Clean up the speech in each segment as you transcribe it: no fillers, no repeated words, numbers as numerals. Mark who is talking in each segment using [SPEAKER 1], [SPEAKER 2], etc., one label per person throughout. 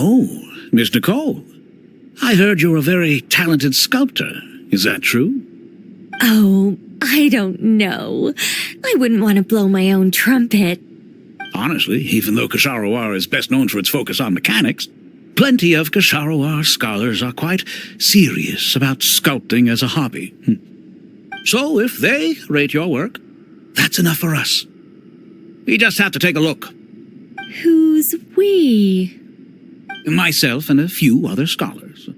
[SPEAKER 1] Oh, Miss Nicole. I heard you're a very talented sculptor. Is that true?
[SPEAKER 2] Oh, I don't know. I wouldn't want to blow my own trumpet.
[SPEAKER 1] Honestly, even though Kasharawar is best known for its focus on mechanics, plenty of Kasharawar scholars are quite serious about sculpting as a hobby. So if they rate your work, that's enough for us. We just have to take a look.
[SPEAKER 2] Who's we?
[SPEAKER 1] Myself and a few other scholars.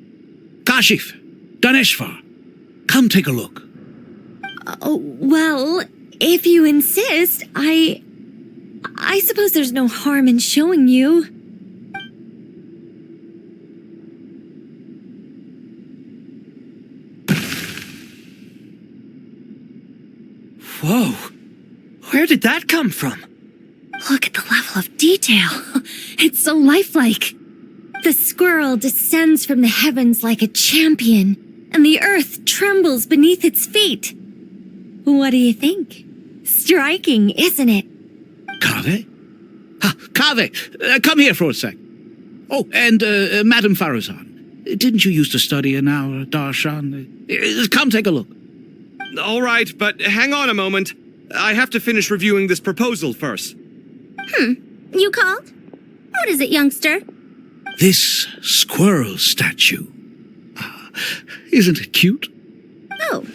[SPEAKER 1] Kashif, Daneshvar, come take a look.
[SPEAKER 2] Oh, well, if you insist, I suppose there's no harm in showing you.
[SPEAKER 3] Whoa! Where did that come from?
[SPEAKER 2] Look at the level of detail. It's so lifelike. The squirrel descends from the heavens like a champion, and the earth trembles beneath its feet. What do you think? Striking, isn't it?
[SPEAKER 1] Kaveh? Kaveh, come here for a sec. Oh, and Madame Farazan, didn't you used to study in our darshan? Come take a look.
[SPEAKER 4] All right, but hang on a moment. I have to finish reviewing this proposal first.
[SPEAKER 5] You called? What is it, youngster?
[SPEAKER 1] This squirrel statue. Isn't it cute?
[SPEAKER 5] Oh,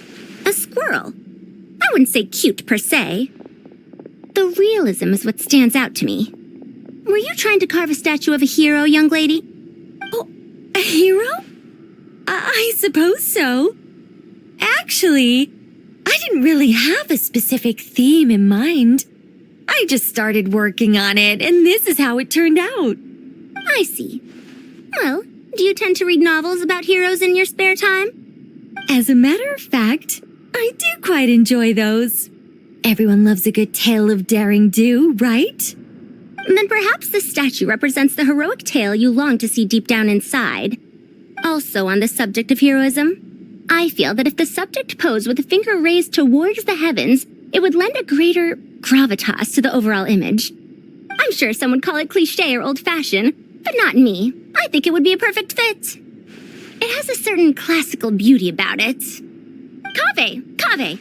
[SPEAKER 5] a squirrel. I wouldn't say cute per se. The realism is what stands out to me. Were you trying to carve a statue of a hero, young lady?
[SPEAKER 2] Oh, a hero? I suppose so. Actually, I didn't really have a specific theme in mind. I just started working on it, and this is how it turned out.
[SPEAKER 5] I see. Well, do you tend to read novels about heroes in your spare time?
[SPEAKER 2] As a matter of fact, I do quite enjoy those. Everyone loves a good tale of daring do, right?
[SPEAKER 5] Then perhaps this statue represents the heroic tale you long to see deep down inside. Also on the subject of heroism, I feel that if the subject posed with a finger raised towards the heavens, it would lend a greater gravitas to the overall image. I'm sure some would call it cliché or old-fashioned, but not me. I think it would be a perfect fit. It has a certain classical beauty about it. Kaveh!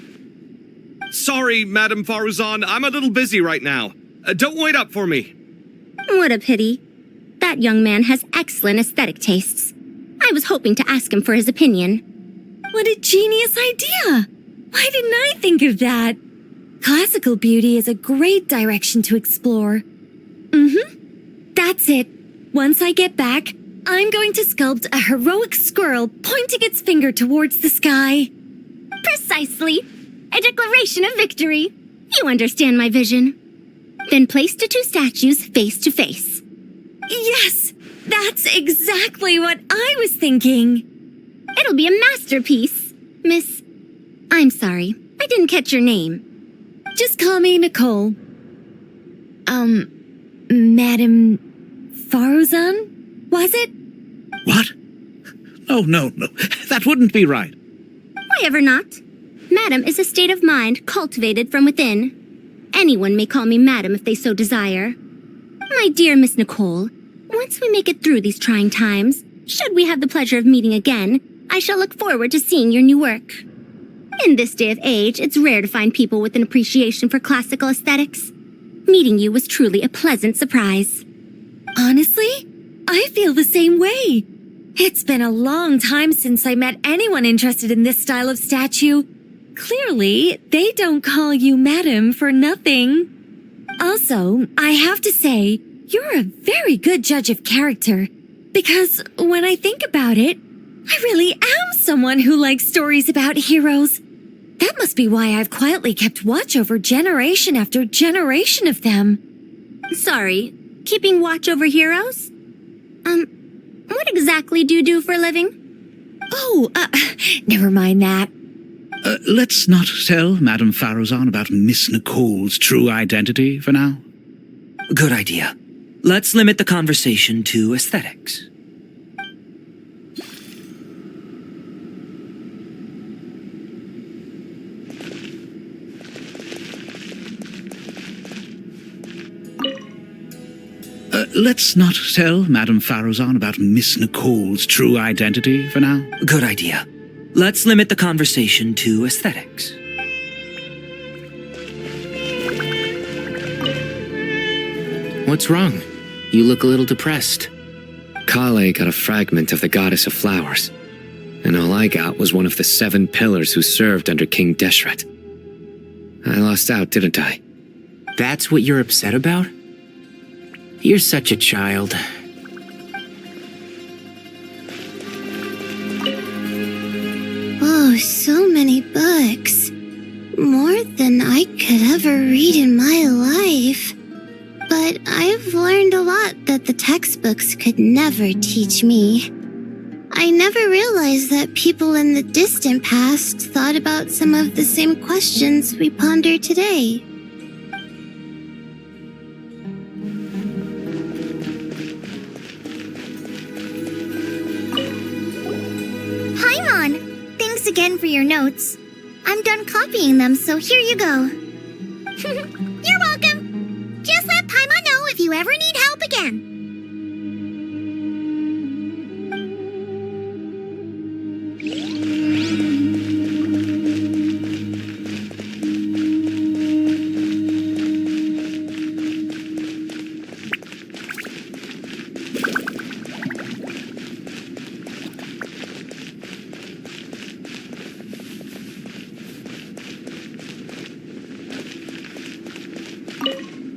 [SPEAKER 4] Sorry, Madame Faruzan, I'm a little busy right now. Don't wait up for me.
[SPEAKER 5] What a pity. That young man has excellent aesthetic tastes. I was hoping to ask him for his opinion.
[SPEAKER 2] What a genius idea! Why didn't I think of that? Classical beauty is a great direction to explore. That's it. Once I get back, I'm going to sculpt a heroic squirrel pointing its finger towards the sky.
[SPEAKER 5] Precisely. A declaration of victory. You understand my vision. Then place the two statues face to face.
[SPEAKER 2] Yes, that's exactly what I was thinking.
[SPEAKER 5] It'll be a masterpiece, Miss... I'm sorry, I didn't catch your name.
[SPEAKER 2] Just call me Nicole. Madame Faruzan, was it?
[SPEAKER 1] What? No. That wouldn't be right.
[SPEAKER 5] Why ever not? Madam is a state of mind cultivated from within. Anyone may call me Madam if they so desire. My dear Miss Nicole, once we make it through these trying times, should we have the pleasure of meeting again, I shall look forward to seeing your new work. In this day of age, it's rare to find people with an appreciation for classical aesthetics. Meeting you was truly a pleasant surprise.
[SPEAKER 2] Honestly, I feel the same way. It's been a long time since I met anyone interested in this style of statue. Clearly, they don't call you Madam for nothing. Also, I have to say, you're a very good judge of character. Because when I think about it, I really am someone who likes stories about heroes. That must be why I've quietly kept watch over generation after generation of them.
[SPEAKER 5] Sorry, keeping watch over heroes? What exactly do you do for a living?
[SPEAKER 2] Oh, never mind that.
[SPEAKER 1] Let's not tell Madame Faruzan about Miss Nicole's true identity for now.
[SPEAKER 3] Good idea. Let's limit the conversation to aesthetics.
[SPEAKER 1] let's not tell Madame Faruzan about Miss Nicole's true identity for now.
[SPEAKER 3] Good idea. Let's limit the conversation to aesthetics.
[SPEAKER 6] What's wrong? You look a little depressed. Kale got a fragment of the goddess of flowers, and all I got was one of the 7 pillars who served under King Deshret. I lost out, didn't I? That's what you're upset about? You're such a child.
[SPEAKER 5] Oh, so many books. More than I could ever read in my life. But I've learned a lot that the textbooks could never teach me. I never realized that people in the distant past thought about some of the same questions we ponder today. Paimon, thanks again for your notes. I'm done copying them, so here you go. You're welcome. Just let Paimon know if you ever need help again.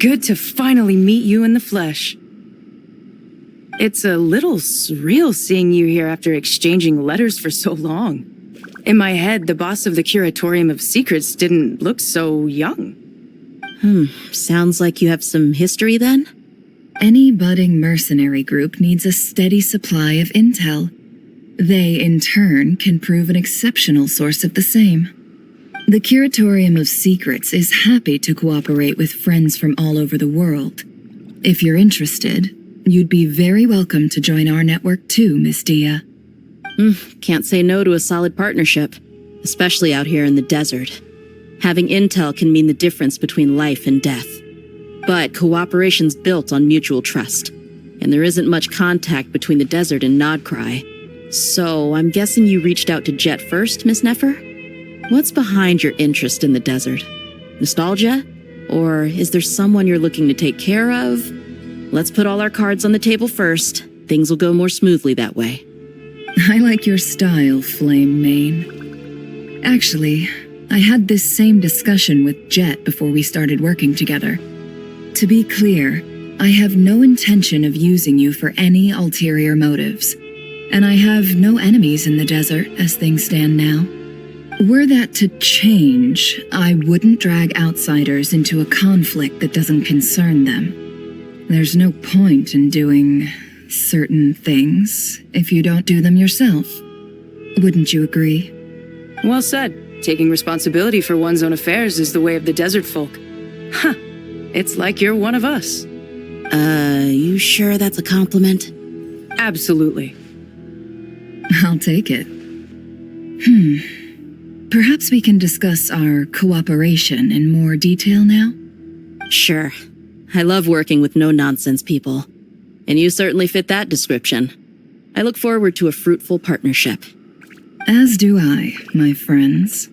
[SPEAKER 7] Good to finally meet you in the flesh. It's a little surreal seeing you here after exchanging letters for so long. In my head, the boss of the Curatorium of Secrets didn't look so young.
[SPEAKER 8] Sounds like you have some history then?
[SPEAKER 9] Any budding mercenary group needs a steady supply of intel. They, in turn, can prove an exceptional source of the same. The Curatorium of Secrets is happy to cooperate with friends from all over the world. If you're interested, you'd be very welcome to join our network too, Miss Dia.
[SPEAKER 8] Can't say no to a solid partnership, especially out here in the desert. Having intel can mean the difference between life and death. But cooperation's built on mutual trust, and there isn't much contact between the desert and Nodcry. So I'm guessing you reached out to Jet first, Miss Nefer? What's behind your interest in the desert? Nostalgia? Or is there someone you're looking to take care of? Let's put all our cards on the table first. Things will go more smoothly that way.
[SPEAKER 9] I like your style, Flame Mane. Actually, I had this same discussion with Jet before we started working together. To be clear, I have no intention of using you for any ulterior motives, and I have no enemies in the desert as things stand now. Were that to change, I wouldn't drag outsiders into a conflict that doesn't concern them. There's no point in doing certain things if you don't do them yourself. Wouldn't you agree?
[SPEAKER 7] Well said. Taking responsibility for one's own affairs is the way of the desert folk. Huh. It's like you're one of us.
[SPEAKER 8] You sure that's a compliment?
[SPEAKER 7] Absolutely.
[SPEAKER 9] I'll take it. Perhaps we can discuss our cooperation in more detail now?
[SPEAKER 8] Sure. I love working with no-nonsense people. And you certainly fit that description. I look forward to a fruitful partnership.
[SPEAKER 9] As do I, my friends.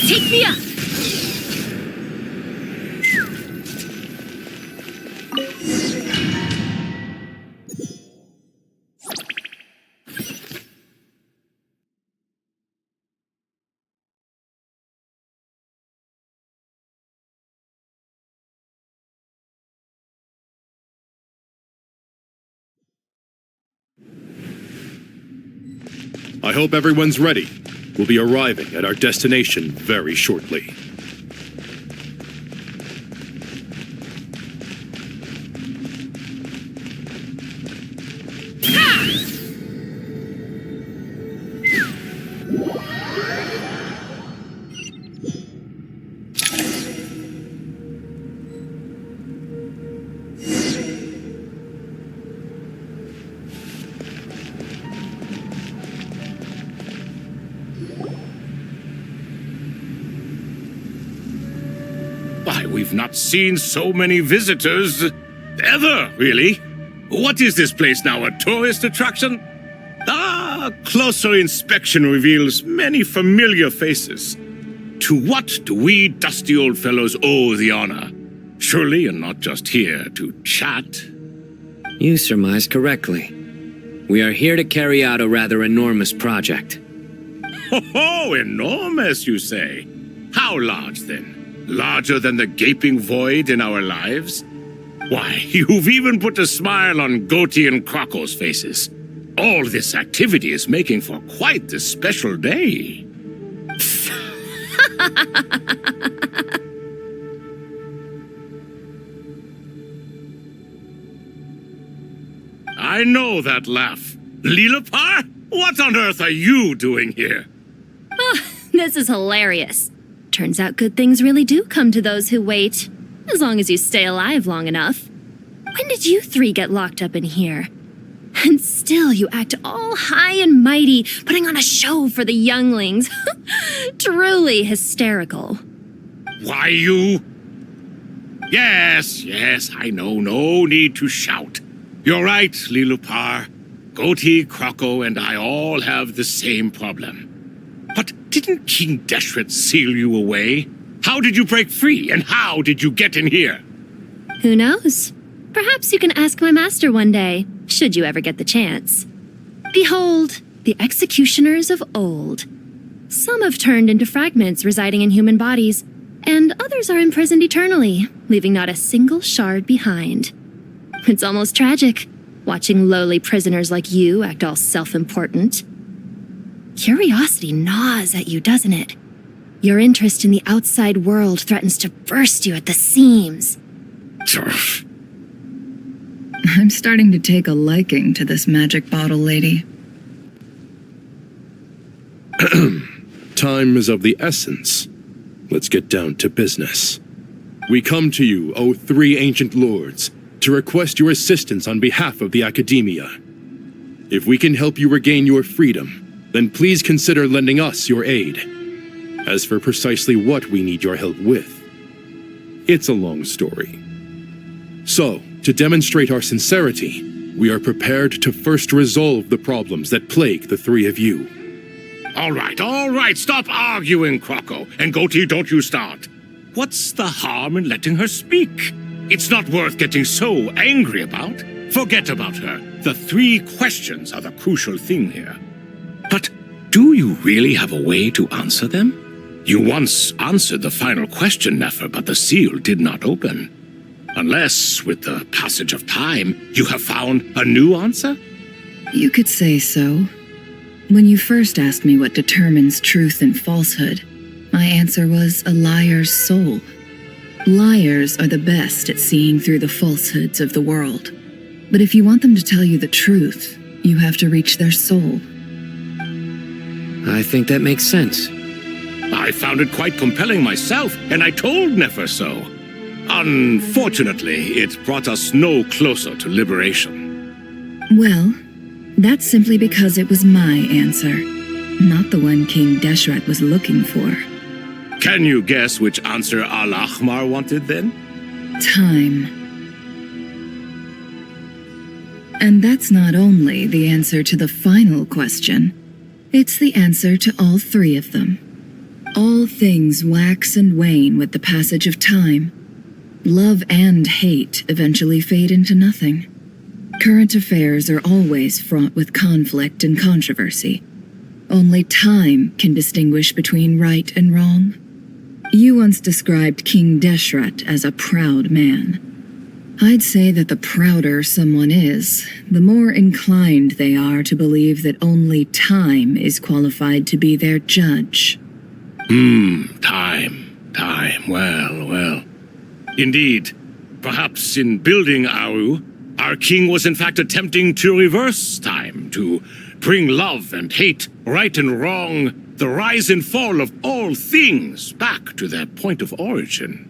[SPEAKER 2] Take me up!
[SPEAKER 10] I hope everyone's ready. We'll be arriving at our destination very shortly.
[SPEAKER 1] we've not seen so many visitors ever, really. What is this place now, a tourist attraction? Ah, closer inspection reveals many familiar faces. To what do we dusty old fellows owe the honor? Surely you're not just here to chat.
[SPEAKER 6] You surmise correctly. We are here to carry out a rather enormous project.
[SPEAKER 1] Ho, enormous, you say? How large, then? Larger than the gaping void in our lives? Why, you've even put a smile on Goatee and Crocco's faces. All this activity is making for quite the special day. I know that laugh. Lilipar, what on earth are you doing here?
[SPEAKER 2] This is hilarious. Turns out good things really do come to those who wait, as long as you stay alive long enough. When did you three get locked up in here? And still you act all high and mighty, putting on a show for the younglings. Truly hysterical.
[SPEAKER 1] Why, you... Yes, I know, no need to shout. You're right, Lilipar. Goatee, Crocco, and I all have the same problem. But didn't King Deshret seal you away? How did you break free, and how did you get in here?
[SPEAKER 2] Who knows? Perhaps you can ask my master one day, should you ever get the chance. Behold, the executioners of old. Some have turned into fragments residing in human bodies, and others are imprisoned eternally, leaving not a single shard behind. It's almost tragic, watching lowly prisoners like you act all self-important. Curiosity gnaws at you, doesn't it? Your interest in the outside world threatens to burst you at the seams.
[SPEAKER 9] I'm starting to take a liking to this magic bottle lady.
[SPEAKER 10] Time is of the essence. Let's get down to business. We come to you, O three ancient lords, to request your assistance on behalf of the Academia. If we can help you regain your freedom, then please consider lending us your aid. As for precisely what we need your help with, it's a long story. So, to demonstrate our sincerity, we are prepared to first resolve the problems that plague the three of you.
[SPEAKER 1] All right, stop arguing, Crocco. And Goatee, don't you start. What's the harm in letting her speak? It's not worth getting so angry about. Forget about her. The three questions are the crucial thing here. But do you really have a way to answer them? You once answered the final question, Nefer, but the seal did not open. Unless, with the passage of time, you have found a new answer?
[SPEAKER 9] You could say so. When you first asked me what determines truth and falsehood, my answer was a liar's soul. Liars are the best at seeing through the falsehoods of the world. But if you want them to tell you the truth, you have to reach their soul.
[SPEAKER 6] I think that makes sense.
[SPEAKER 1] I found it quite compelling myself, and I told Nefer so. Unfortunately, it brought us no closer to liberation.
[SPEAKER 9] Well, that's simply because it was my answer, not the one King Deshret was looking for.
[SPEAKER 1] Can you guess which answer Al-Ahmar wanted then?
[SPEAKER 9] Time. And that's not only the answer to the final question, it's the answer to all three of them. All things wax and wane with the passage of time. Love and hate eventually fade into nothing. Current affairs are always fraught with conflict and controversy. Only time can distinguish between right and wrong. You once described King Deshret as a proud man. I'd say that the prouder someone is, the more inclined they are to believe that only time is qualified to be their judge.
[SPEAKER 1] Time. Well. Indeed, perhaps in building Aru, our king was in fact attempting to reverse time, to bring love and hate, right and wrong, the rise and fall of all things back to their point of origin.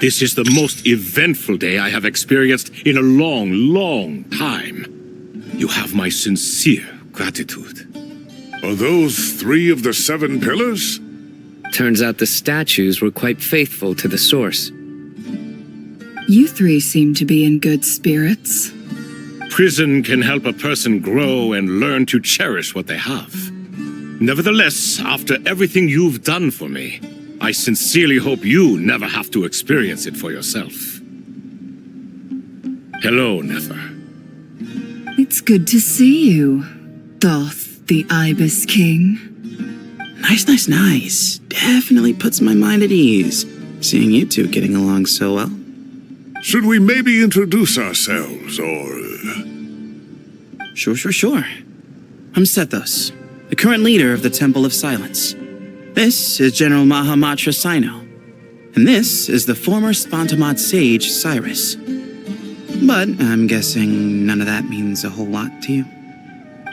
[SPEAKER 10] This is the most eventful day I have experienced in a long, long time. You have my sincere gratitude.
[SPEAKER 11] Are those 3 of the 7 pillars?
[SPEAKER 6] Turns out the statues were quite faithful to the source.
[SPEAKER 9] You 3 seem to be in good spirits.
[SPEAKER 10] Prison can help a person grow and learn to cherish what they have. Nevertheless, after everything you've done for me, I sincerely hope you never have to experience it for yourself. Hello, Nefer.
[SPEAKER 9] It's good to see you, Thoth the Ibis King.
[SPEAKER 12] Nice. Definitely puts my mind at ease, seeing you two getting along so well.
[SPEAKER 11] Should we maybe introduce ourselves, or...
[SPEAKER 12] Sure. I'm Sethos, the current leader of the Temple of Silence. This is General Mahamatra Sino, and this is the former Spantamad sage Cyrus. But I'm guessing none of that means a whole lot to you.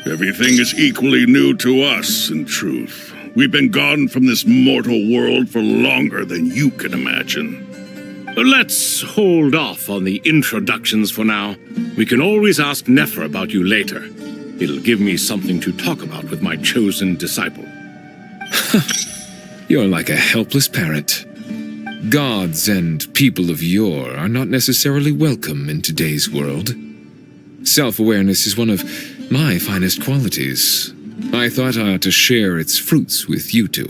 [SPEAKER 11] Everything is equally new to us, in truth. We've been gone from this mortal world for longer than you can imagine.
[SPEAKER 10] Let's hold off on the introductions for now. We can always ask Nefer about you later. It'll give me something to talk about with my chosen disciple.
[SPEAKER 13] You're like a helpless parrot. Gods and people of yore are not necessarily welcome in today's world. Self-awareness is one of my finest qualities. I thought I ought to share its fruits with you two.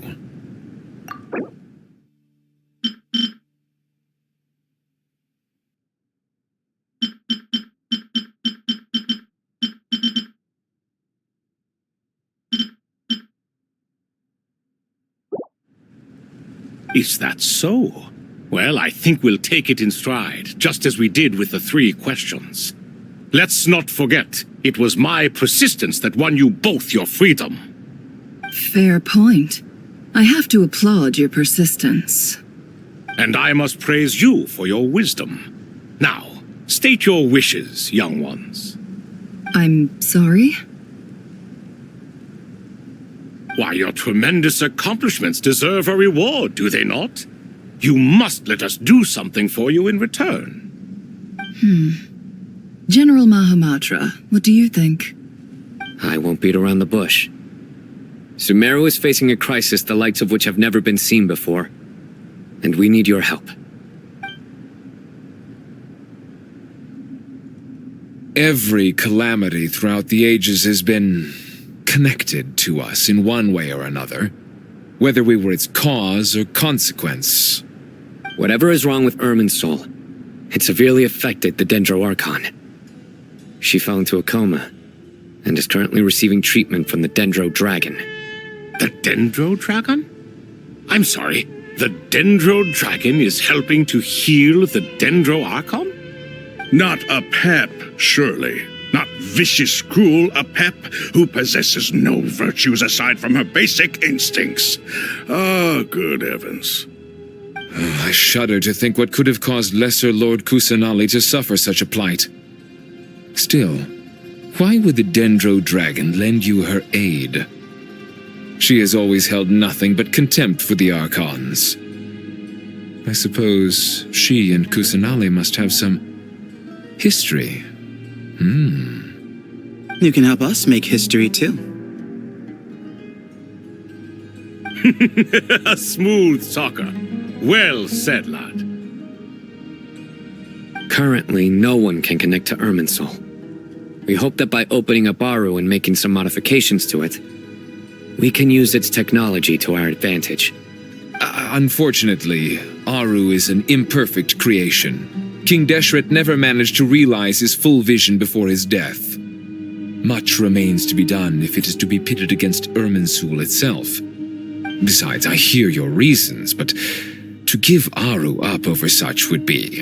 [SPEAKER 10] Is that so? Well, I think we'll take it in stride, just as we did with the 3 questions. Let's not forget, it was my persistence that won you both your freedom.
[SPEAKER 9] Fair point. I have to applaud your persistence.
[SPEAKER 10] And I must praise you for your wisdom. Now, state your wishes, young ones.
[SPEAKER 9] I'm sorry?
[SPEAKER 10] Why, your tremendous accomplishments deserve a reward, do they not? You must let us do something for you in return.
[SPEAKER 9] General Mahamatra, what do you think?
[SPEAKER 6] I won't beat around the bush. Sumeru is facing a crisis the likes of which have never been seen before, and we need your help.
[SPEAKER 13] Every calamity throughout the ages has been connected to us in one way or another, whether we were its cause or consequence.
[SPEAKER 6] Whatever is wrong with Irminsul, it severely affected the Dendro Archon. She fell into a coma and is currently receiving treatment from the Dendro Dragon.
[SPEAKER 10] The Dendro Dragon? I'm sorry, the Dendro Dragon is helping to heal the Dendro Archon?
[SPEAKER 11] Not a pep, surely. Not vicious, cruel, a pep who possesses no virtues aside from her basic instincts. Ah, good heavens.
[SPEAKER 13] I shudder to think what could have caused Lesser Lord Kusanali to suffer such a plight. Still, why would the Dendro Dragon lend you her aid? She has always held nothing but contempt for the Archons. I suppose she and Kusanali must have some history.
[SPEAKER 12] You can help us make history, too.
[SPEAKER 10] A smooth talker. Well said, lad.
[SPEAKER 6] Currently, no one can connect to Irminsul. We hope that by opening up Aru and making some modifications to it, we can use its technology to our advantage.
[SPEAKER 13] Unfortunately, Aru is an imperfect creation. King Deshret never managed to realize his full vision before his death. Much remains to be done if it is to be pitted against Irminsul itself. Besides, I hear your reasons, but to give Aru up over such would be...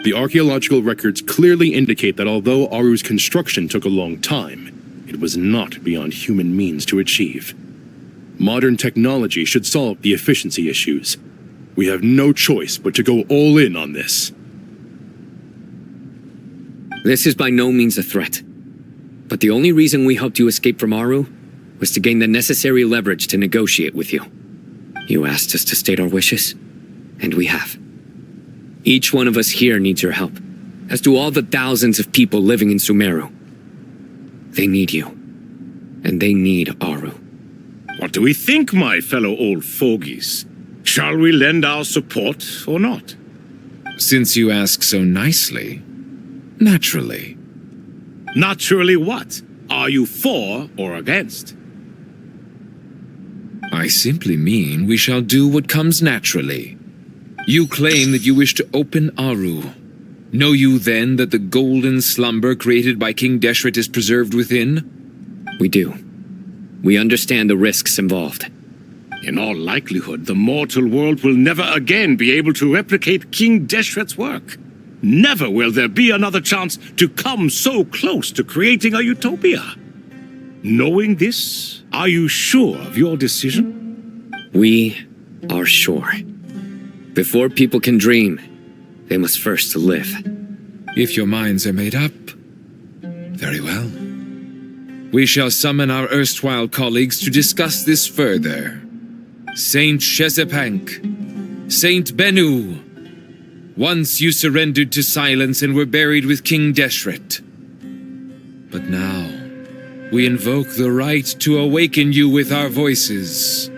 [SPEAKER 10] The archaeological records clearly indicate that although Aru's construction took a long time, it was not beyond human means to achieve. Modern technology should solve the efficiency issues. We have no choice but to go all in on this.
[SPEAKER 6] This is by no means a threat. But the only reason we helped you escape from Aru was to gain the necessary leverage to negotiate with you. You asked us to state our wishes, and we have. Each one of us here needs your help, as do all the thousands of people living in Sumeru. They need you, and they need Aru.
[SPEAKER 11] What do we think, my fellow old fogies? Shall we lend our support or not?
[SPEAKER 13] Since you ask so nicely, naturally.
[SPEAKER 11] Naturally what? Are you for or against?
[SPEAKER 13] I simply mean we shall do what comes naturally. You claim that you wish to open Aru. Know you then that the golden slumber created by King Deshret is preserved within?
[SPEAKER 6] We do. We understand the risks involved.
[SPEAKER 11] In all likelihood, the mortal world will never again be able to replicate King Deshret's work. Never will there be another chance to come so close to creating a utopia. Knowing this, are you sure of your decision?
[SPEAKER 6] We are sure. Before people can dream, they must first live.
[SPEAKER 13] If your minds are made up, very well. We shall summon our erstwhile colleagues to discuss this further. Saint Shezepank, Saint Bennu, once you surrendered to silence and were buried with King Deshret. But now, we invoke the right to awaken you with our voices.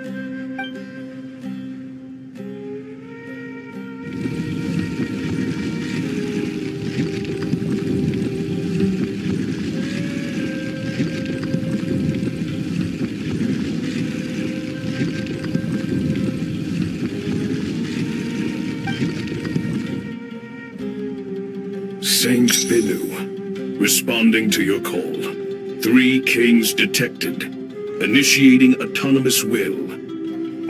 [SPEAKER 11] Saint Bennu, responding to your call. 3 kings detected. Initiating autonomous will.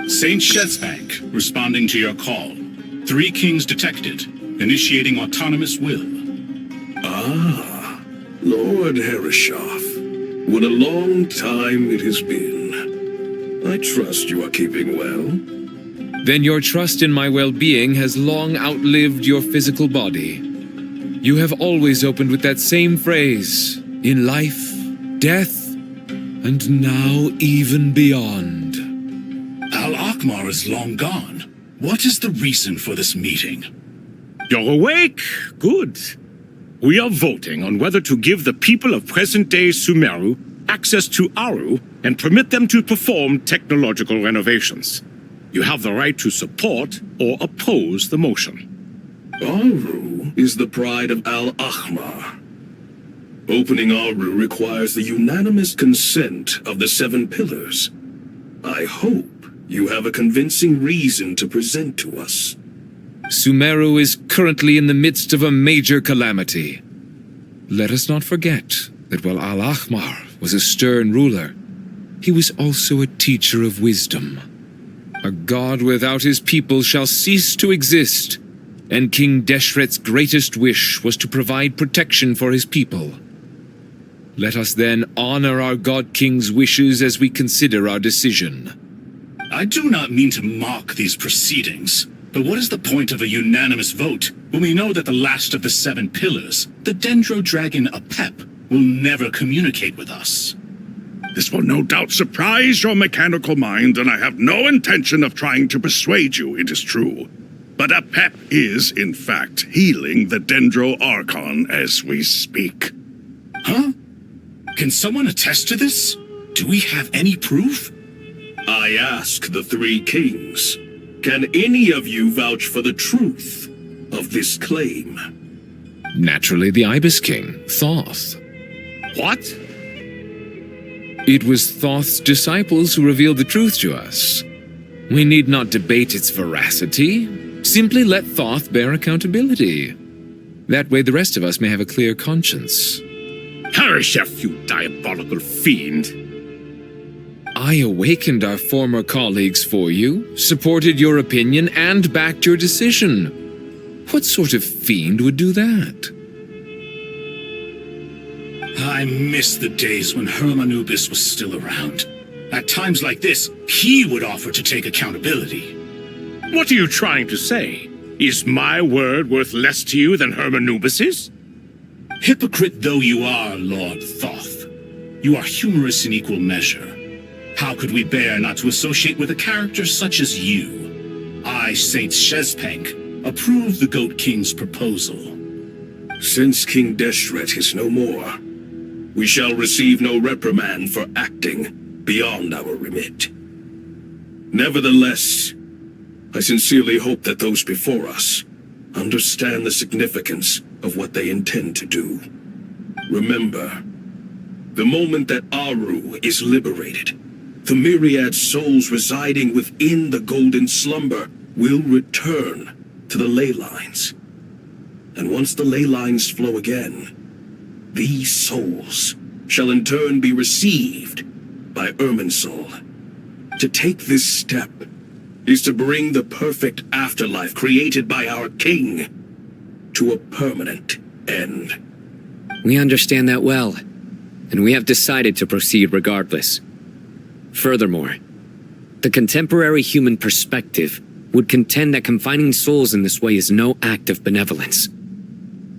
[SPEAKER 14] Saint Shezepank, responding to your call. 3 kings detected. Initiating autonomous will.
[SPEAKER 11] Ah, Lord Herreshoff. What a long time it has been. I trust you are keeping well.
[SPEAKER 13] Then your trust in my well-being has long outlived your physical body. You have always opened with that same phrase, in life, death, and now even beyond.
[SPEAKER 14] Al-Akmar is long gone. What is the reason for this meeting?
[SPEAKER 11] You're awake? Good. We are voting on whether to give the people of present-day Sumeru access to Aru and permit them to perform technological renovations. You have the right to support or oppose the motion. Aru is the pride of Al-Akmar. Opening Aru requires the unanimous consent of the 7 pillars. I hope you have a convincing reason to present to us.
[SPEAKER 13] Sumeru is currently in the midst of a major calamity. Let us not forget that while Al-Akmar was a stern ruler, he was also a teacher of wisdom. A god without his people shall cease to exist, and King Deshret's greatest wish was to provide protection for his people. Let us then honor our God King's wishes as we consider our decision.
[SPEAKER 14] I do not mean to mock these proceedings, but what is the point of a unanimous vote when we know that the last of the 7 pillars, the Dendro Dragon Apep, will never communicate with us?
[SPEAKER 11] This will no doubt surprise your mechanical mind, and I have no intention of trying to persuade you it is true. But Apep is, in fact, healing the Dendro Archon as we speak.
[SPEAKER 14] Huh? Can someone attest to this? Do we have any proof?
[SPEAKER 11] I ask the 3 kings. Can any of you vouch for the truth of this claim?
[SPEAKER 13] Naturally, the Ibis King, Thoth.
[SPEAKER 11] What?
[SPEAKER 13] It was Thoth's disciples who revealed the truth to us. We need not debate its veracity. Simply let Thoth bear accountability. That way the rest of us may have a clear conscience.
[SPEAKER 11] Herreshoff, you diabolical fiend!
[SPEAKER 13] I awakened our former colleagues for you, supported your opinion, and backed your decision. What sort of fiend would do that?
[SPEAKER 14] I miss the days when Hermanubis was still around. At times like this, he would offer to take accountability.
[SPEAKER 11] What are you trying to say? Is my word worth less to you than Hermanubis's?
[SPEAKER 14] Hypocrite though you are, Lord Thoth, you are humorous in equal measure. How could we bear not to associate with a character such as you? I, Saint Shezpank, approve the Goat King's proposal.
[SPEAKER 11] Since King Deshret is no more, we shall receive no reprimand for acting beyond our remit. Nevertheless, I sincerely hope that those before us understand the significance of what they intend to do. Remember, the moment that Aru is liberated, the myriad souls residing within the Golden Slumber will return to the ley lines. And once the ley lines flow again, these souls shall in turn be received by Irminsul. To take this step is to bring the perfect afterlife created by our king to a permanent end.
[SPEAKER 6] We understand that well, and we have decided to proceed regardless. Furthermore, the contemporary human perspective would contend that confining souls in this way is no act of benevolence.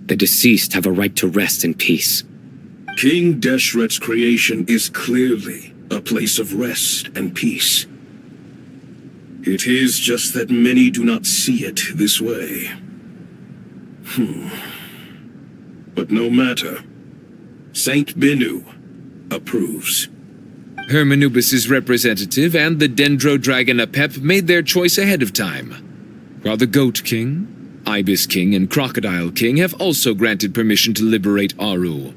[SPEAKER 6] The deceased have a right to rest in peace.
[SPEAKER 11] King Deshret's creation is clearly a place of rest and peace. It is just that many do not see it this way. But no matter. Saint Binu approves.
[SPEAKER 13] Hermanubis' representative and the Dendro Dragon Apep made their choice ahead of time, while the Goat King, Ibis King, and Crocodile King have also granted permission to liberate Aru.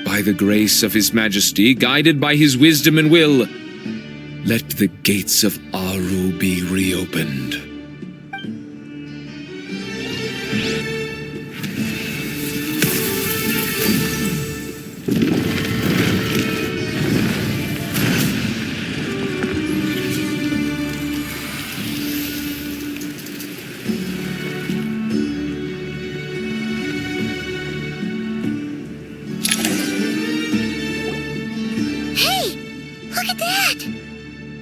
[SPEAKER 13] By the grace of His Majesty, guided by His wisdom and will, let the gates of Aru be reopened.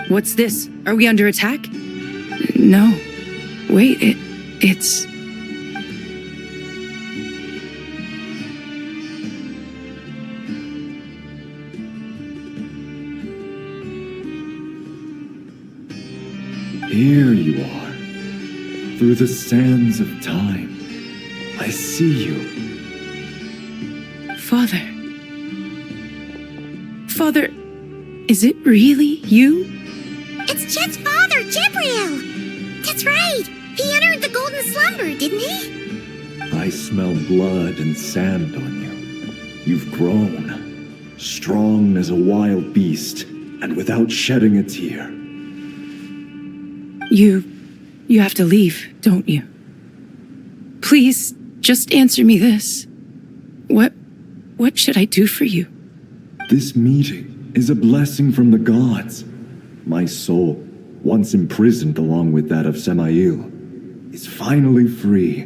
[SPEAKER 7] What's this? Are we under attack? No. Wait, it's...
[SPEAKER 15] Here you are. Through the sands of time. I see you.
[SPEAKER 7] Father. Father, is it really you?
[SPEAKER 5] It's Jet's father, Jibriel! That's right! He entered the Golden Slumber, didn't he?
[SPEAKER 15] I smell blood and sand on you. You've grown. Strong as a wild beast, and without shedding a tear.
[SPEAKER 7] You have to leave, don't you? Please, just answer me this. What should I do for you?
[SPEAKER 15] This meeting is a blessing from the gods. My soul, once imprisoned along with that of Samael, is finally free.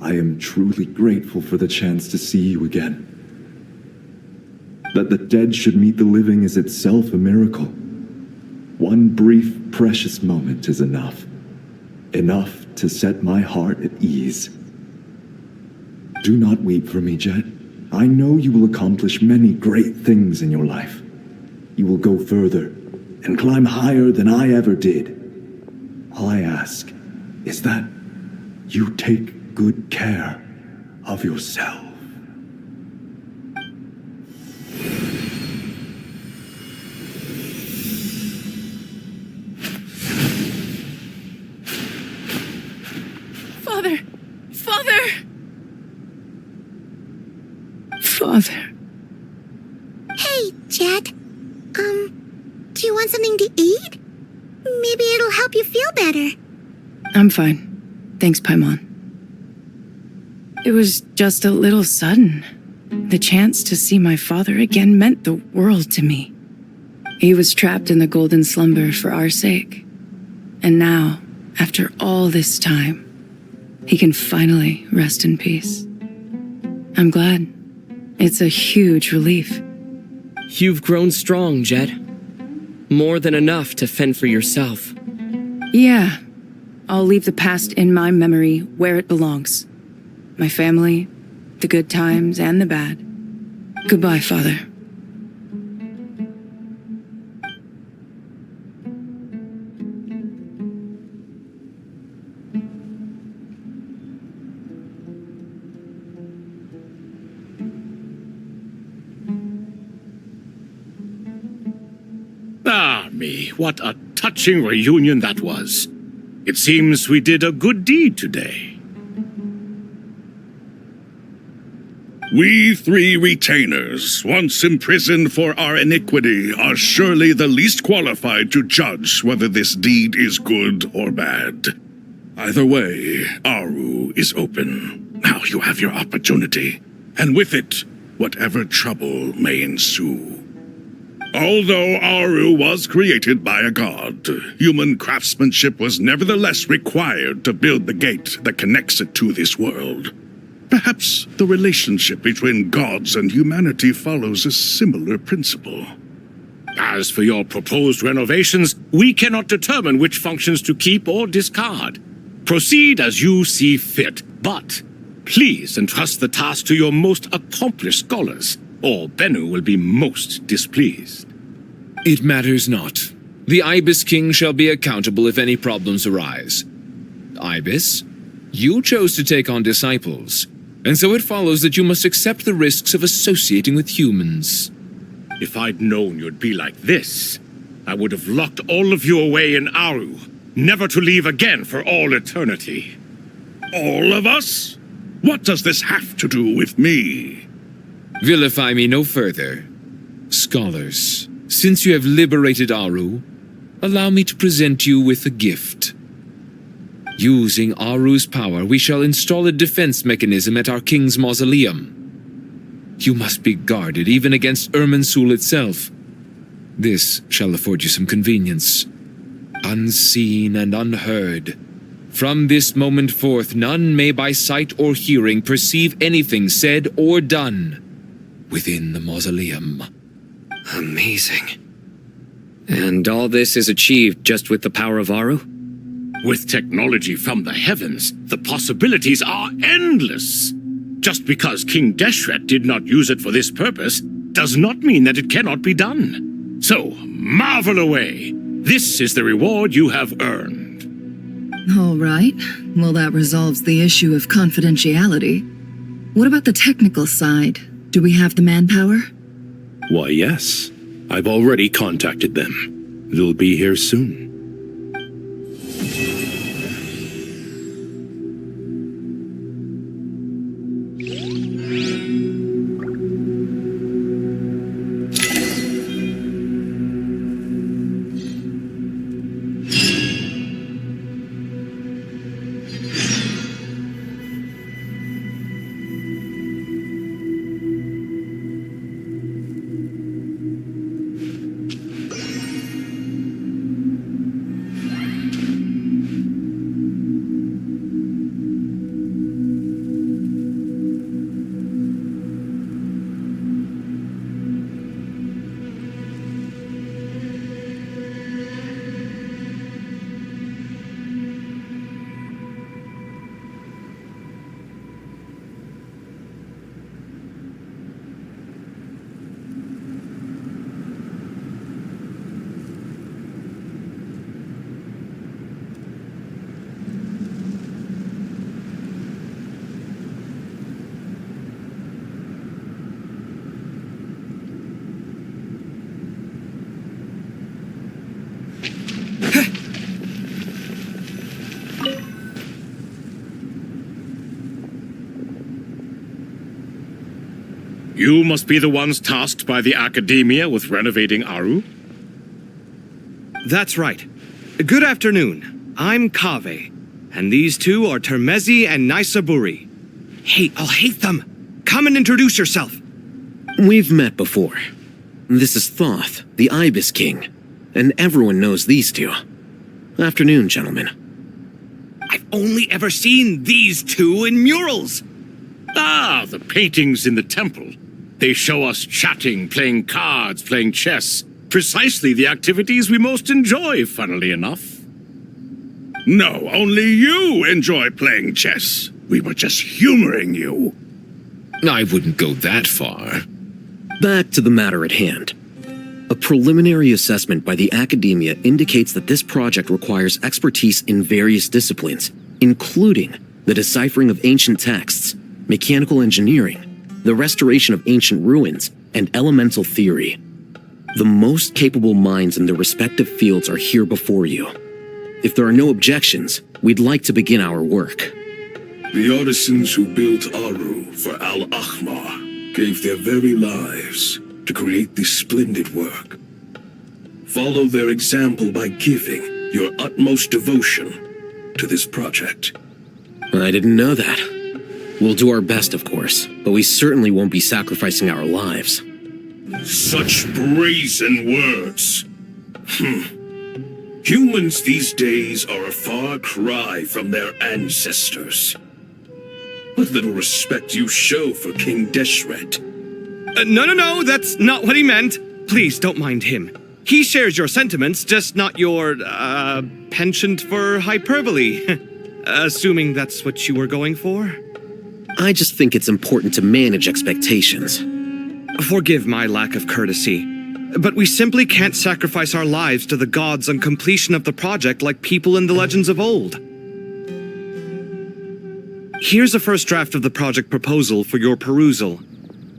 [SPEAKER 15] I am truly grateful for the chance to see you again. That the dead should meet the living is itself a miracle. One brief, precious moment is enough. Enough to set my heart at ease. Do not weep for me, Jet. I know you will accomplish many great things in your life. You will go further and climb higher than I ever did. All I ask is that you take good care of yourself.
[SPEAKER 7] Father! Father! Father.
[SPEAKER 5] Hey, Jet. Do you want something to eat? Maybe it'll help you feel better.
[SPEAKER 7] I'm fine. Thanks, Paimon. It was just a little sudden. The chance to see my father again meant the world to me. He was trapped in the Golden Slumber for our sake. And now, after all this time, he can finally rest in peace. I'm glad. It's a huge relief.
[SPEAKER 3] You've grown strong, Jet. More than enough to fend for yourself.
[SPEAKER 7] Yeah. I'll leave the past in my memory where it belongs. My family, the good times and the bad. Goodbye, Father.
[SPEAKER 1] Ah, me, what a touching reunion that was. It seems we did a good deed today.
[SPEAKER 11] We three retainers, once imprisoned for our iniquity, are surely the least qualified to judge whether this deed is good or bad. Either way, Aru is open. Now you have your opportunity, and with it, whatever trouble may ensue. Although Aru was created by a god, human craftsmanship was nevertheless required to build the gate that connects it to this world. Perhaps the relationship between gods and humanity follows a similar principle.
[SPEAKER 1] As for your proposed renovations, we cannot determine which functions to keep or discard. Proceed as you see fit, but please entrust the task to your most accomplished scholars, or Bennu will be most displeased.
[SPEAKER 13] It matters not. The Ibis King shall be accountable if any problems arise. Ibis, you chose to take on disciples, and so it follows that you must accept the risks of associating with humans.
[SPEAKER 1] If I'd known you'd be like this, I would have locked all of you away in Aru, never to leave again for all eternity.
[SPEAKER 11] All of us? What does this have to do with me?
[SPEAKER 13] Vilify me no further. Scholars, since you have liberated Aru, allow me to present you with a gift. Using Aru's power, we shall install a defense mechanism at our king's mausoleum. You must be guarded even against Irminsul itself. This shall afford you some convenience. Unseen and unheard. From this moment forth, none may by sight or hearing perceive anything said or done within the mausoleum.
[SPEAKER 6] Amazing. And all this is achieved just with the power of Aru?
[SPEAKER 1] With technology from the heavens, the possibilities are endless. Just because King Deshret did not use it for this purpose does not mean that it cannot be done. So, marvel away. This is the reward you have earned.
[SPEAKER 9] All right. Well, that resolves the issue of confidentiality. What about the technical side? Do we have the manpower?
[SPEAKER 10] Why, yes. I've already contacted them. They'll be here soon.
[SPEAKER 1] You must be the ones tasked by the Academia with renovating Aru?
[SPEAKER 4] That's right. Good afternoon. I'm Kaveh, and these two are Termezi and Naisaburi. Hey, I'll hate them. Come and introduce yourself.
[SPEAKER 6] We've met before. This is Thoth, the Ibis King, and everyone knows these two. Afternoon, gentlemen.
[SPEAKER 4] I've only ever seen these two in murals.
[SPEAKER 1] Ah, the paintings in the temple. They show us chatting, playing cards, playing chess. Precisely the activities we most enjoy, funnily enough.
[SPEAKER 11] No, only you enjoy playing chess. We were just humoring you.
[SPEAKER 13] I wouldn't go that far.
[SPEAKER 16] Back to the matter at hand. A preliminary assessment by the academia indicates that this project requires expertise in various disciplines, including the deciphering of ancient texts, mechanical engineering, the restoration of ancient ruins, and elemental theory. The most capable minds in their respective fields are here before you. If there are no objections, we'd like to begin our work.
[SPEAKER 11] The artisans who built Aru for Al-Ahmar gave their very lives to create this splendid work. Follow their example by giving your utmost devotion to this project.
[SPEAKER 16] I didn't know that. We'll do our best, of course, but we certainly won't be sacrificing our lives.
[SPEAKER 11] Such brazen words. Humans these days are a far cry from their ancestors. What little respect you show for King Deshret.
[SPEAKER 4] No, that's not what he meant. Please don't mind him. He shares your sentiments, just not your, penchant for hyperbole. Assuming that's what you were going for?
[SPEAKER 16] I just think it's important to manage expectations.
[SPEAKER 4] Forgive my lack of courtesy, but we simply can't sacrifice our lives to the gods on completion of the project like people in the legends of old. Here's a first draft of the project proposal for your perusal.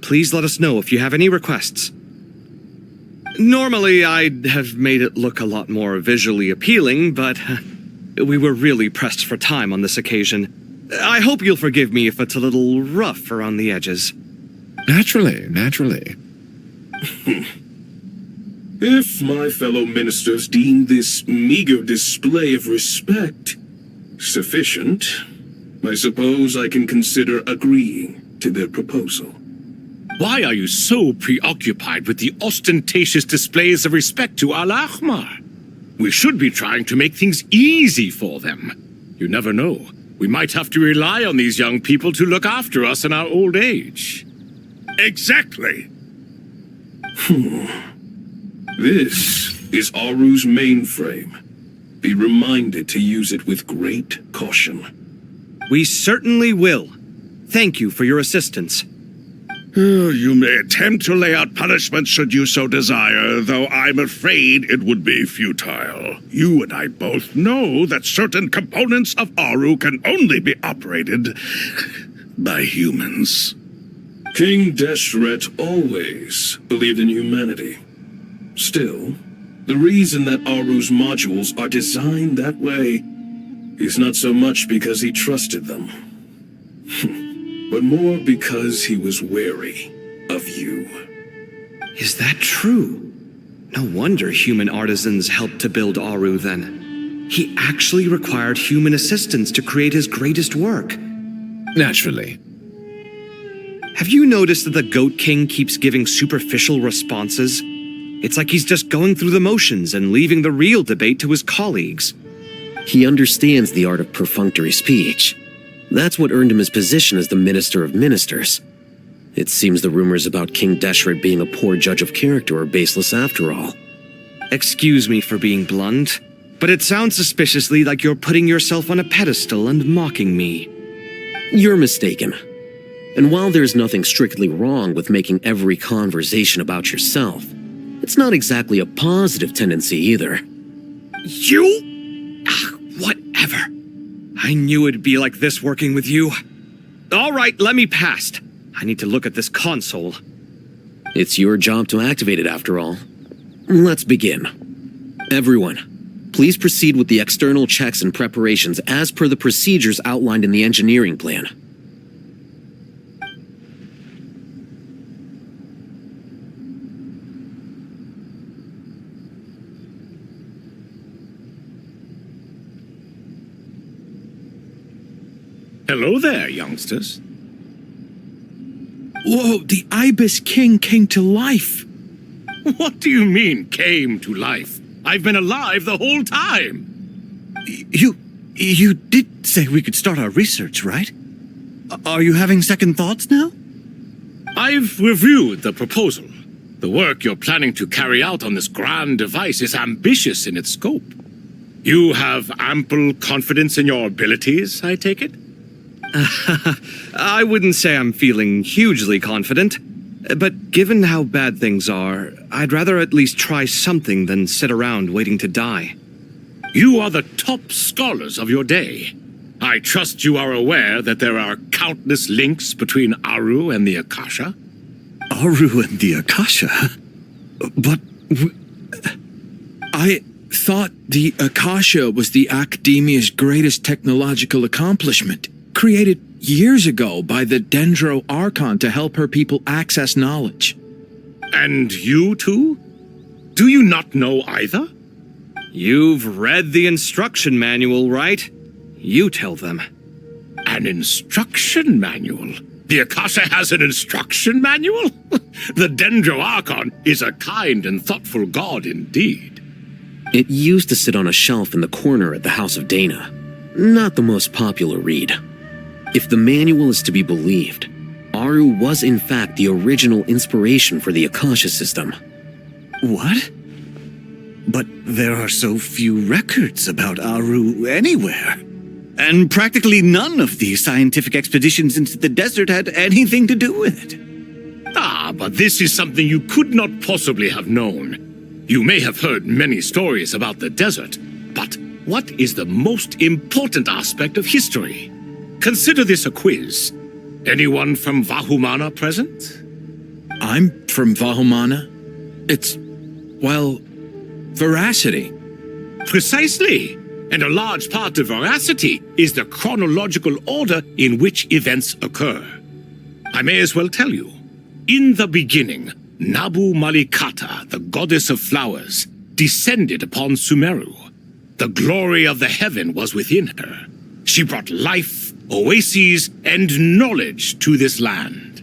[SPEAKER 4] Please let us know if you have any requests. Normally, I'd have made it look a lot more visually appealing, but we were really pressed for time on this occasion. I hope you'll forgive me if it's a little rough around the edges.
[SPEAKER 13] Naturally.
[SPEAKER 11] If my fellow ministers deem this meager display of respect sufficient, I suppose I can consider agreeing to their proposal.
[SPEAKER 1] Why are you so preoccupied with the ostentatious displays of respect to Al-Ahmar? We should be trying to make things easy for them. You never know. We might have to rely on these young people to look after us in our old age.
[SPEAKER 11] Exactly. This is Aru's mainframe. Be reminded to use it with great caution.
[SPEAKER 4] We certainly will. Thank you for your assistance.
[SPEAKER 11] You may attempt to lay out punishment should you so desire, though I'm afraid it would be futile. You and I both know that certain components of Aru can only be operated by humans. King Deshret always believed in humanity. Still, the reason that Aru's modules are designed that way is not so much because he trusted them, but more because he was wary of you.
[SPEAKER 4] Is that true? No wonder human artisans helped to build Aru then. He actually required human assistance to create his greatest work.
[SPEAKER 13] Naturally.
[SPEAKER 4] Have you noticed that the Goat King keeps giving superficial responses? It's like he's just going through the motions and leaving the real debate to his colleagues.
[SPEAKER 16] He understands the art of perfunctory speech. That's what earned him his position as the Minister of Ministers. It seems the rumors about King Deshret being a poor judge of character are baseless after all.
[SPEAKER 4] Excuse me for being blunt, but it sounds suspiciously like you're putting yourself on a pedestal and mocking me.
[SPEAKER 16] You're mistaken. And while there's nothing strictly wrong with making every conversation about yourself, it's not exactly a positive tendency either.
[SPEAKER 4] You? Whatever. I knew it'd be like this working with you. All right, let me past. I need to look at this console.
[SPEAKER 16] It's your job to activate it after all. Let's begin. Everyone, please proceed with the external checks and preparations as per the procedures outlined in the engineering plan.
[SPEAKER 1] Hello there, youngsters.
[SPEAKER 12] Whoa, the Ibis King came to life.
[SPEAKER 1] What do you mean, came to life? I've been alive the whole time.
[SPEAKER 12] You did say we could start our research, right? Are you having second thoughts now?
[SPEAKER 1] I've reviewed the proposal. The work you're planning to carry out on this grand device is ambitious in its scope. You have ample confidence in your abilities, I take it?
[SPEAKER 4] I wouldn't say I'm feeling hugely confident, but given how bad things are, I'd rather at least try something than sit around waiting to die.
[SPEAKER 11] You are the top scholars of your day. I trust you are aware that there are countless links between Aru and the Akasha?
[SPEAKER 1] Aru and the Akasha? But... I thought the Akasha was the Academia's greatest technological accomplishment, created years ago by the Dendro Archon to help her people access knowledge.
[SPEAKER 11] And you too? Do you not know either?
[SPEAKER 4] You've read the instruction manual, right? You tell them.
[SPEAKER 11] An instruction manual? The Akasha has an instruction manual? The Dendro Archon is a kind and thoughtful god indeed.
[SPEAKER 16] It used to sit on a shelf in the corner at the House of Dana. Not the most popular read. If the manual is to be believed, Aru was in fact the original inspiration for the Akasha system.
[SPEAKER 1] What? But there are so few records about Aru anywhere. And practically none of the scientific expeditions into the desert had anything to do with it.
[SPEAKER 11] Ah, but this is something you could not possibly have known. You may have heard many stories about the desert, but what is the most important aspect of history? Consider this a quiz. Anyone from Vahumana present?
[SPEAKER 1] I'm from Vahumana. It's, well, veracity.
[SPEAKER 11] Precisely. And a large part of veracity is the chronological order in which events occur. I may as well tell you. In the beginning, Nabu Malikata, the goddess of flowers, descended upon Sumeru. The glory of the heaven was within her. She brought life, oases, and knowledge to this land.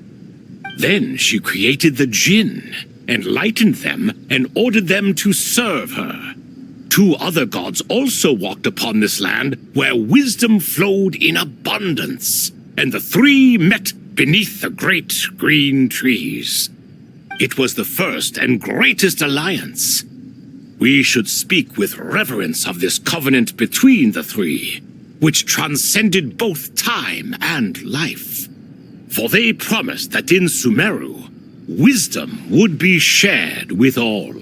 [SPEAKER 11] Then she created the Jinn, enlightened them, and ordered them to serve her. 2 other gods also walked upon this land where wisdom flowed in abundance, and the 3 met beneath the great green trees. It was the first and greatest alliance. We should speak with reverence of this covenant between the 3, which transcended both time and life. For they promised that in Sumeru, wisdom would be shared with all.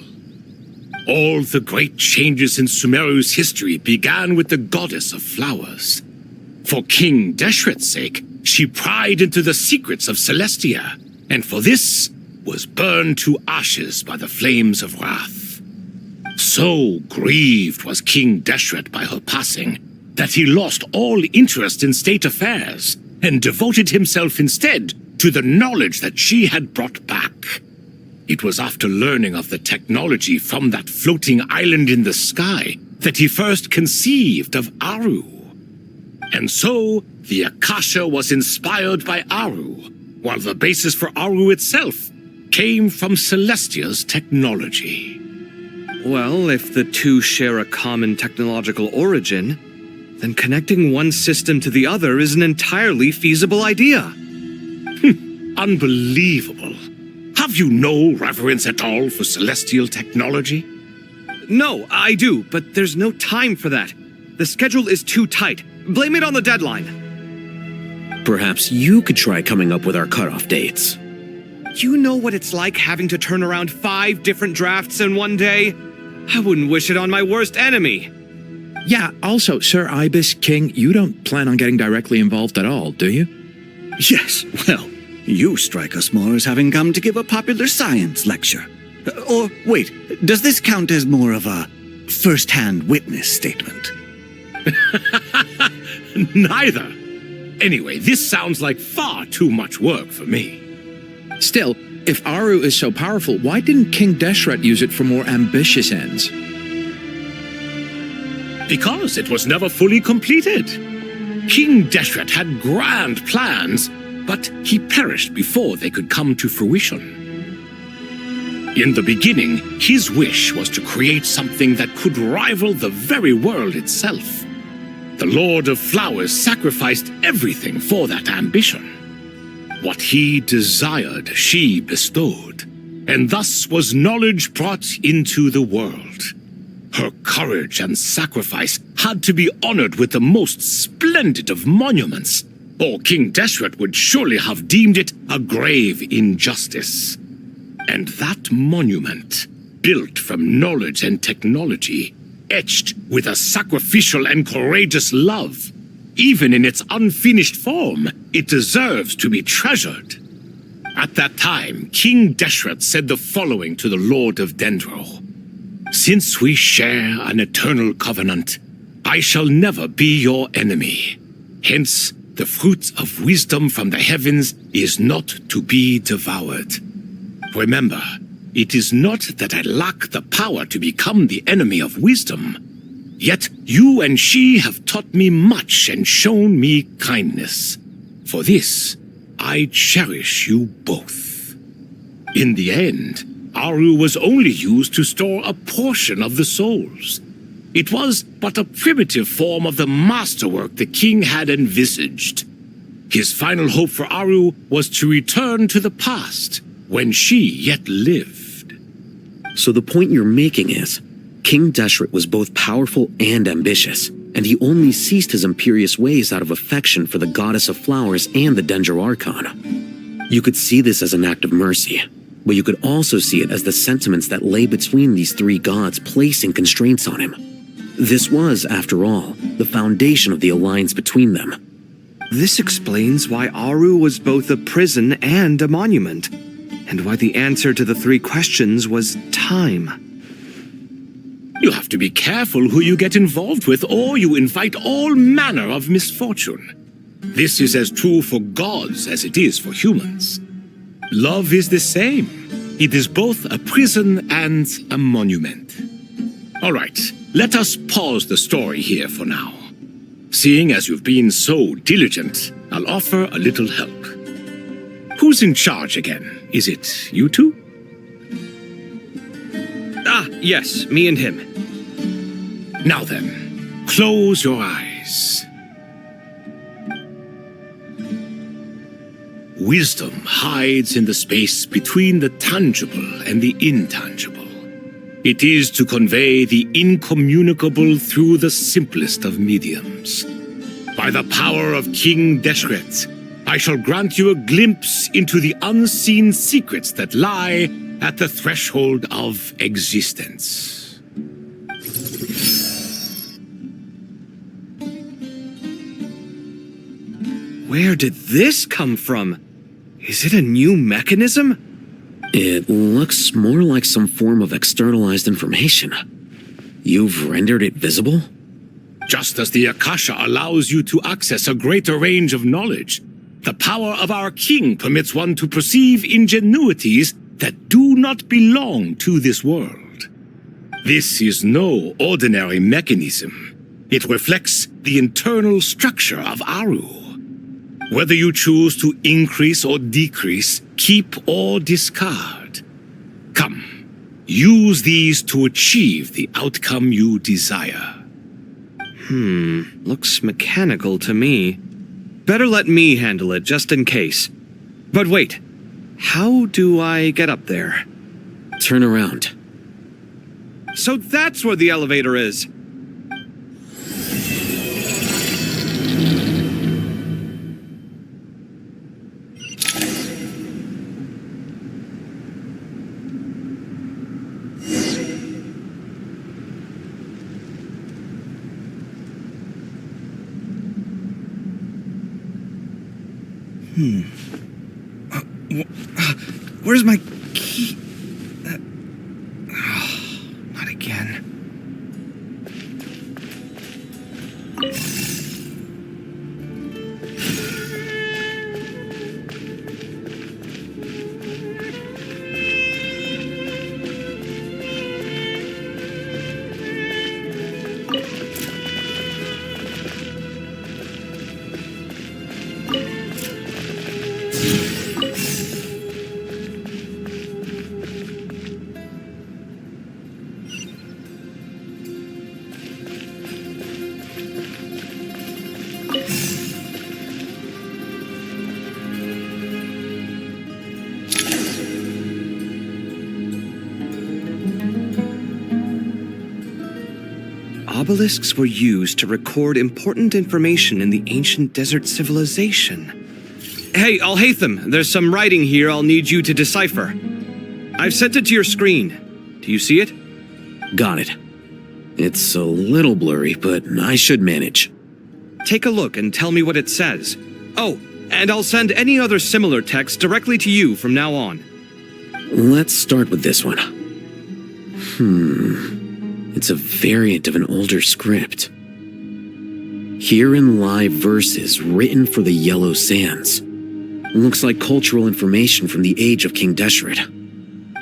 [SPEAKER 11] All the great changes in Sumeru's history began with the goddess of flowers. For King Deshret's sake, she pried into the secrets of Celestia, and for this was burned to ashes by the flames of wrath. So grieved was King Deshret by her passing that he lost all interest in state affairs and devoted himself instead to the knowledge that she had brought back. It was after learning of the technology from that floating island in the sky that he first conceived of Aru. And so, the Akasha was inspired by Aru, while the basis for Aru itself came from Celestia's technology.
[SPEAKER 4] Well, if the 2 share a common technological origin, then connecting one system to the other is an entirely feasible idea.
[SPEAKER 11] Unbelievable. Have you no reverence at all for celestial technology?
[SPEAKER 4] No, I do, but there's no time for that. The schedule is too tight. Blame it on the deadline.
[SPEAKER 16] Perhaps you could try coming up with our cutoff dates.
[SPEAKER 4] You know what it's like having to turn around 5 different drafts in one day? I wouldn't wish it on my worst enemy.
[SPEAKER 1] Yeah, also, Sir Ibis King, you don't plan on getting directly involved at all, do you?
[SPEAKER 17] Yes, well, you strike us more as having come to give a popular science lecture. Or, wait, does this count as more of a first-hand witness statement?
[SPEAKER 11] Neither. Anyway, this sounds like far too much work for me.
[SPEAKER 1] Still, if Aru is so powerful, why didn't King Deshret use it for more ambitious ends?
[SPEAKER 11] Because it was never fully completed. King Deshret had grand plans, but he perished before they could come to fruition. In the beginning, his wish was to create something that could rival the very world itself. The Lord of Flowers sacrificed everything for that ambition. What he desired, she bestowed, and thus was knowledge brought into the world. Her courage and sacrifice had to be honored with the most splendid of monuments,
[SPEAKER 18] or King Deshret would surely have deemed it a grave injustice. And that monument, built from knowledge and technology, etched with a sacrificial and courageous love, even in its unfinished form, it deserves to be treasured. At that time, King Deshret said the following to the Lord of Dendro. Since we share an eternal covenant, I shall never be your enemy. Hence, the fruit of wisdom from the heavens is not to be devoured. Remember, it is not that I lack the power to become the enemy of wisdom. Yet you and she have taught me much and shown me kindness. For this, I cherish you both. In the end, Aru was only used to store a portion of the souls. It was but a primitive form of the masterwork the king had envisaged. His final hope for Aru was to return to the past, when she yet lived.
[SPEAKER 16] So the point you're making is, King Deshret was both powerful and ambitious, and he only ceased his imperious ways out of affection for the goddess of flowers and the Dendro Archon. You could see this as an act of mercy, but you could also see it as the sentiments that lay between these three gods placing constraints on him. This was, after all, the foundation of the alliance between them.
[SPEAKER 4] This explains why Aru was both a prison and a monument, and why the answer to the three questions was time.
[SPEAKER 18] You have to be careful who you get involved with, or you invite all manner of misfortune. This is as true for gods as it is for humans. Love is the same. It is both a prison and a monument. All right, let us pause the story here for now. Seeing as you've been so diligent, I'll offer a little help. Who's in charge again? Is it you two?
[SPEAKER 4] Ah, yes, me and him.
[SPEAKER 18] Now then, close your eyes. Wisdom hides in the space between the tangible and the intangible. It is to convey the incommunicable through the simplest of mediums. By the power of King Deshret, I shall grant you a glimpse into the unseen secrets that lie at the threshold of existence.
[SPEAKER 4] Where did this come from? Is it a new mechanism?
[SPEAKER 16] It looks more like some form of externalized information. You've rendered it visible?
[SPEAKER 18] Just as the Akasha allows you to access a greater range of knowledge, the power of our king permits one to perceive ingenuities that do not belong to this world. This is no ordinary mechanism. It reflects the internal structure of Aru. Whether you choose to increase or decrease, keep or discard. Come, use these to achieve the outcome you desire.
[SPEAKER 4] Looks mechanical to me. Better let me handle it, just in case. But wait, how do I get up there?
[SPEAKER 16] Turn around.
[SPEAKER 4] So that's where the elevator is. Where's my key? Not again. Obelisks were used to record important information in the ancient desert civilization. Hey, Al-Haytham, there's some writing here I'll need you to decipher. I've sent it to your screen. Do you see it?
[SPEAKER 16] Got it. It's a little blurry, but I should manage.
[SPEAKER 4] Take a look and tell me what it says. Oh, and I'll send any other similar text directly to you from now on.
[SPEAKER 16] Let's start with this one. It's a variant of an older script. Herein lie verses written for the Yellow Sands. Looks like cultural information from the age of King Deshret.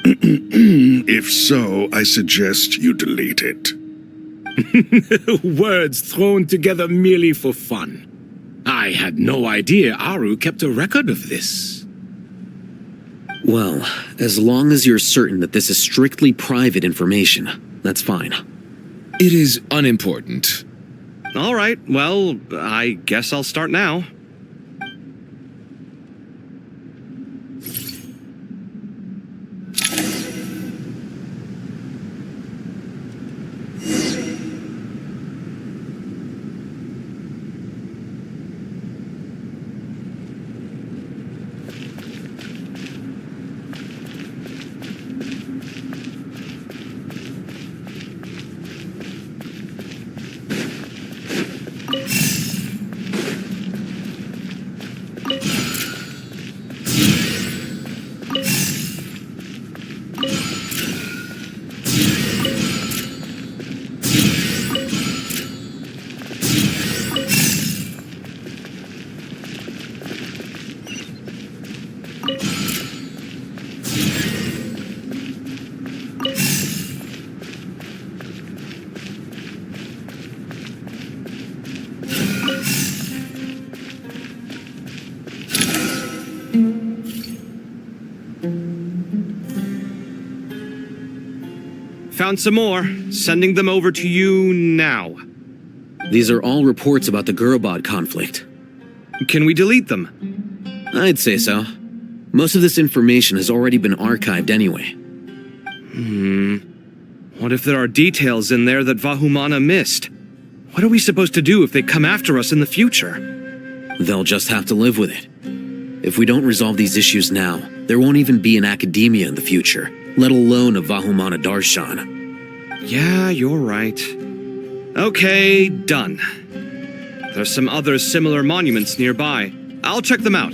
[SPEAKER 11] If so, I suggest you delete it.
[SPEAKER 18] Words thrown together merely for fun. I had no idea Aru kept a record of this.
[SPEAKER 16] Well, as long as you're certain that this is strictly private information, that's fine.
[SPEAKER 13] It is unimportant.
[SPEAKER 4] All right, well, I guess I'll start now. Found some more. Sending them over to you now.
[SPEAKER 16] These are all reports about the Gurubad conflict.
[SPEAKER 4] Can we delete them?
[SPEAKER 16] I'd say so. Most of this information has already been archived anyway.
[SPEAKER 4] What if there are details in there that Vahumana missed? What are we supposed to do if they come after us in the future?
[SPEAKER 16] They'll just have to live with it. If we don't resolve these issues now, there won't even be an academia in the future, let alone a Vahumana Darshan.
[SPEAKER 4] Yeah, you're right. Okay, done. There's some other similar monuments nearby. I'll check them out.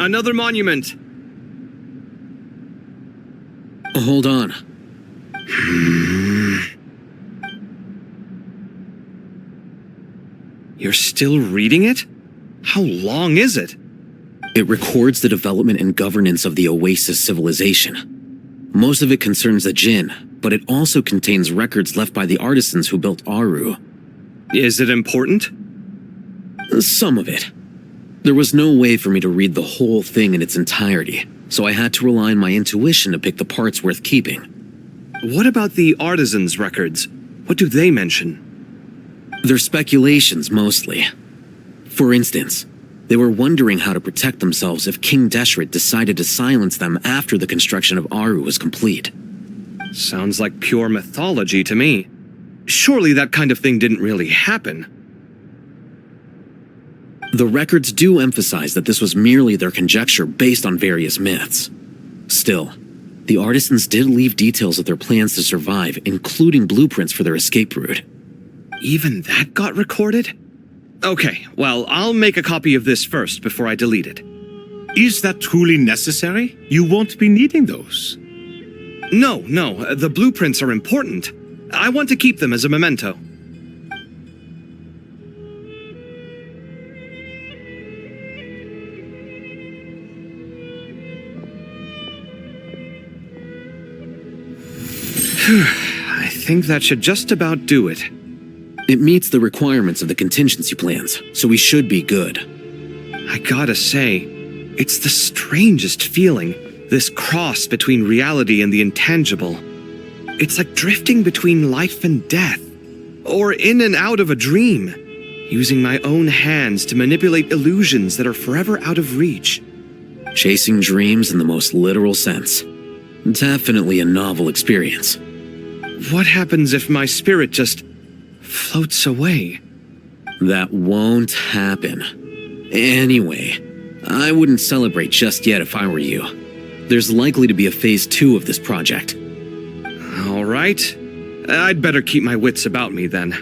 [SPEAKER 4] Another monument.
[SPEAKER 16] Hold on.
[SPEAKER 4] You're still reading it? How long is it?
[SPEAKER 16] It records the development and governance of the Oasis civilization. Most of it concerns the Jinn, but it also contains records left by the artisans who built Aru.
[SPEAKER 4] Is it important?
[SPEAKER 16] Some of it. There was no way for me to read the whole thing in its entirety, so I had to rely on my intuition to pick the parts worth keeping.
[SPEAKER 4] What about the artisans' records? What do they mention?
[SPEAKER 16] They're speculations, mostly. For instance, they were wondering how to protect themselves if King Deshret decided to silence them after the construction of Aru was complete.
[SPEAKER 4] Sounds like pure mythology to me. Surely that kind of thing didn't really happen.
[SPEAKER 16] The records do emphasize that this was merely their conjecture based on various myths. Still, the artisans did leave details of their plans to survive, including blueprints for their escape route.
[SPEAKER 4] Even that got recorded? Okay, well, I'll make a copy of this first before I delete it.
[SPEAKER 18] Is that truly necessary? You won't be needing those.
[SPEAKER 4] No, the blueprints are important. I want to keep them as a memento. I think that should just about do it.
[SPEAKER 16] It meets the requirements of the contingency plans, so we should be good.
[SPEAKER 4] I gotta say, it's the strangest feeling, this cross between reality and the intangible. It's like drifting between life and death, or in and out of a dream, using my own hands to manipulate illusions that are forever out of reach.
[SPEAKER 16] Chasing dreams in the most literal sense. Definitely a novel experience.
[SPEAKER 4] What happens if my spirit just floats away?
[SPEAKER 16] That won't happen. Anyway, I wouldn't celebrate just yet if I were you. There's likely to be a phase 2 of this project.
[SPEAKER 4] All right. I'd better keep my wits about me then.